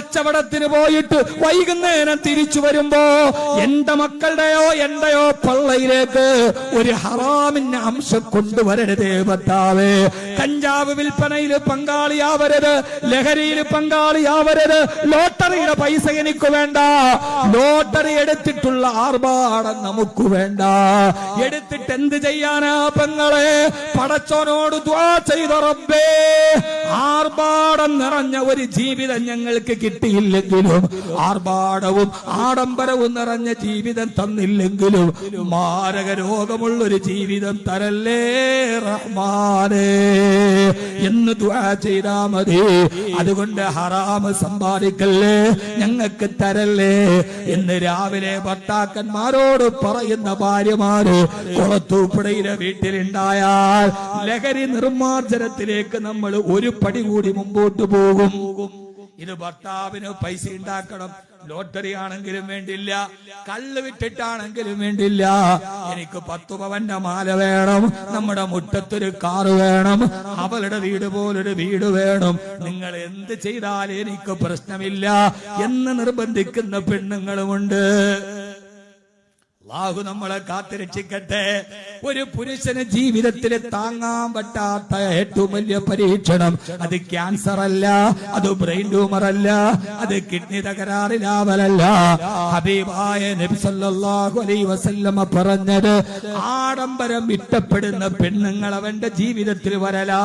കച്ചവടത്തിന് പോയിട്ട് വൈകുന്നേരം തിരിച്ചു വരുമ്പോ എന്റെ മക്കളുടെയോ എന്റെയോ പള്ളയിലേക്ക് ഒരു ഹറാമിന്റെ അംശം കൊണ്ടുവരരുതേ ഭർത്താവേ. കഞ്ചാവ് വിൽപ്പനയിൽ പങ്കാളിയാവരുത്, ലഹരിയിൽ പങ്കാളിയാവരുത്, ലോട്ടറിയുടെ പൈസ എനിക്ക് വേണ്ട, ലോട്ടറി എടുത്തിട്ടുള്ള ആർഭാടം നമുക്ക് വേണ്ട. എടുത്തിട്ട് എന്ത് ചെയ്യാനാ പെങ്ങളെ? പടച്ചോനോട് ദുആ ചെയ്ത റബ്ബേ, ആർഭാടം നിറഞ്ഞ ഒരു ജീവിതം ഞങ്ങൾക്ക് കിട്ടിയില്ലെങ്കിലും, ആർഭാടവും ആഡംബരവും നിറഞ്ഞ ജീവിതം തന്നില്ലെങ്കിലും മാരക രോഗമുള്ളൊരു ജീവിതം തരല്ലേ റഹ്മാനേ എന്ന് ദുആ ചെയ്താ മതി. അതുകൊണ്ട് ഹറാമ് സമ്പാദിക്കല്ലേ, ഞങ്ങൾക്ക് തരല്ലേ എന്ന് രാവിലെ ഭർത്താക്കന്മാരോട് പറയുന്ന ഭാര്യമാര് കുളത്തൂപ്പുഴയിലെ വീട്ടിലുണ്ടായാൽ ലഹരി നിർമ്മാർജ്ജനത്തിലേക്ക് നമ്മൾ ഒരു പടി കൂടി മുമ്പോട്ട് പോകും. ഇത് ഭർത്താവിന് പൈസ ഉണ്ടാക്കണം, ലോട്ടറി ആണെങ്കിലും വേണ്ടില്ല, കള്ള് വിട്ടിട്ടാണെങ്കിലും വേണ്ടില്ല, എനിക്ക് 10 പവന്റെ മാല വേണം, നമ്മുടെ മുറ്റത്തൊരു കാറ് വേണം, അവളുടെ വീട് പോലൊരു വീട് വേണം, നിങ്ങൾ എന്ത് ചെയ്താലും എനിക്ക് പ്രശ്നമില്ല എന്ന് നിർബന്ധിക്കുന്ന പെണ്ണുങ്ങളുമുണ്ട്. അല്ലാഹു നമ്മളെ കാത്തുരക്ഷിക്കട്ടെ. ഒരു പുരുഷന് ജീവിതത്തിൽ താങ്ങാൻ പറ്റാത്ത ഏറ്റവും വലിയ പരീക്ഷണം അത് ക്യാൻസർ അല്ല, അത് ബ്രെയിൻ ട്യൂമർ അല്ല, അത് കിഡ്നി തകരാറിലാവലല്ല. ഹബീബായ നബി സല്ലല്ലാഹു അലൈഹി വസല്ലമ പറഞ്ഞത്, ആഡംബരം ഇഷ്ടപ്പെടുന്ന പെണ്ണുങ്ങൾ അവന്റെ ജീവിതത്തിൽ വരലാ.